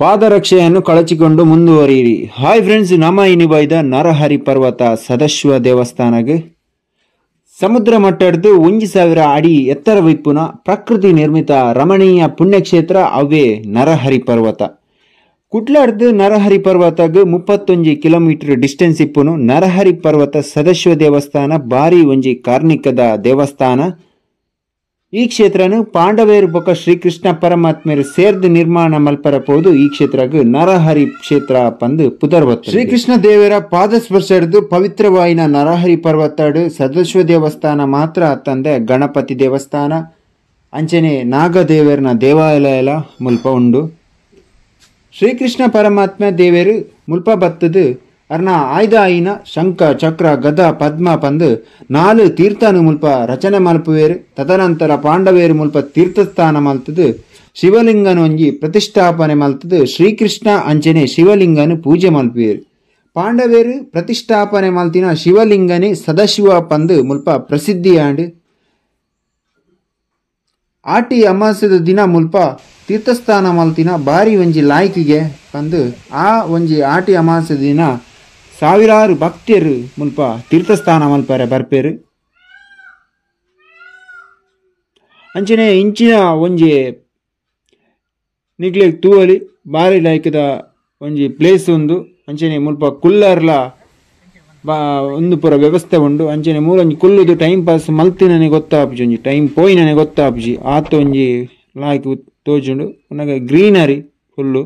ಪಾದರಕ್ಷೆಯನ್ನು ಕಳಚಿಕೊಂಡು ಮುಂದುವರಿಯಿರಿ. Hi friends, ನಮ್ಮ ಇನಿಬೈದ ನರಹರಿ ಪರ್ವತ ಸದಶ್ವ ದೇವಸ್ಥಾನಗೆ ಸಮುದ್ರ ಮಟ್ಟದ್ದು 1000 ಅಡಿ ಎತ್ತರವಿಪ್ಪುನ ಪ್ರಕೃತಿ ನಿರ್ಮಿತ ರಮಣೀಯ ಪುಣ್ಯಕ್ಷೇತ್ರ ಅವೇ ನರಹರಿ ಪರ್ವತ. ಕುಟ್ಲಾಡ್ದು ನರಹರಿ ಪರ್ವತಗೆ 31 ಕಿಲೋಮೀಟರ್ ಡಿಸ್ಟೆನ್ಸ್ ಇಪ್ಪುನು. ನರಹರಿ ಪರ್ವತ ಸದಶ್ವ ದೇವಸ್ಥಾನ ಬಾರಿ ಒಂಜಿ ಕಾರ್ಣಿಕದ ದೇವಸ್ಥಾನ. ಈ ಕ್ಷೇತ್ರನು ಪಾಂಡವೇರು ಬೊಕ ಶ್ರೀಕೃಷ್ಣ ಪರಮಾತ್ಮರು ಸೇರ್ದು ನಿರ್ಮಾಣ ಮಲ್ಪರಪೋದು ಈ ಕ್ಷೇತ್ರಕ್ಕೆ ನರಹರಿ ಕ್ಷೇತ್ರ ಪಂದು ಪುದರ್ವತ್ತು. ಶ್ರೀಕೃಷ್ಣ ದೇವರ ಪಾದ ಸ್ಪರ್ಶ ಹಿಡಿದು ಪವಿತ್ರವಾಯಿನ ನರಹರಿ ಪರ್ವತಡು ಸದಶ್ವ ದೇವಸ್ಥಾನ ಮಾತ್ರ ತಂದೆ ಗಣಪತಿ ದೇವಸ್ಥಾನ ಅಂಚನೆ ನಾಗದೇವರನ ದೇವಾಲಯ ಮುಲ್ಪ ಉಂಡು. ಶ್ರೀಕೃಷ್ಣ ಪರಮಾತ್ಮ ದೇವರು ಮುಲ್ಪ ಬತ್ತದು ಅರ್ನ ಆಯ್ದ ಆಯಿನ ಶಂಖ ಚಕ್ರ ಗದ ಪದ್ಮ ಪಂದು 4 ತೀರ್ಥನು ಮುಲ್ಪ ರಚನೆ ಮಲ್ಪುವೇರು. ತದನಂತರ ಪಾಂಡವೇರು ಮುಲ್ಪ ತೀರ್ಥಸ್ಥಾನ ಮಲ್ತದು ಶಿವಲಿಂಗನ ಒಂಜಿ ಪ್ರತಿಷ್ಠಾಪನೆ ಮಲ್ತದು ಶ್ರೀಕೃಷ್ಣ ಅಂಚನೆ ಶಿವಲಿಂಗನು ಪೂಜೆ ಮಲ್ಪುವೇರು. ಪಾಂಡವೇರು ಪ್ರತಿಷ್ಠಾಪನೆ ಮಲ್ತಿನ ಶಿವಲಿಂಗನೇ ಸದಾಶಿವ ಪಂದು ಮುಲ್ಪ ಪ್ರಸಿದ್ಧಿಯಾಂಡು. ಆಟಿ ಅಮಾಸದ ದಿನ ಮುಲ್ಪ ತೀರ್ಥಸ್ಥಾನ ಮಲ್ತಿನ ಬಾರಿ ಒಂಜಿ ಲಾಯ್ಕಿಗೆ ಪಂದು ಆ ಒಂಜಿ ಆಟಿ ಅಮಾಸದ ದಿನ ಸಾವಿರಾರು ಭಕ್ತರು ಮುಲ್ಪ ತೀರ್ಥಸ್ಥಾನ ಮಲ್ಪರೆ ಬರ್ಪೇರು. ಅಂಚನೆ ಇಂಚಿನ ಒಂಜಿ ನಿಗ್ಲೆಗ್ ತೂವಲಿ ಬಾರಿ ಲೈಕದ ಒಂಜಿ ಪ್ಲೇಸ್ ಉಂದು. ಅಂಚನೆ ಮುಲ್ಪ ಕುಲ್ಲರ್ಲ ಒಂದು ಪೂರ ವ್ಯವಸ್ಥೆ ಉಂಡು. ಅಂಚನೆ ಮೂಲೊಂಜಿ ಕುಲ್ಲುದು ಟೈಮ್ ಪಾಸ್ ಮಲ್ತಿನನೆ ಗೊತ್ತಾಪುಜಿ, ಒಂಜಿ ಟೈಮ್ ಪೋಯಿನನೆ ಗೊತ್ತಾಪುಜಿ ಆತ ಒಂಜಿ ಲಾಯ್ಕ್ ತೋಜುಂಡು. ಒನಗ ಗ್ರೀನರಿ ಫುಲ್ಲು.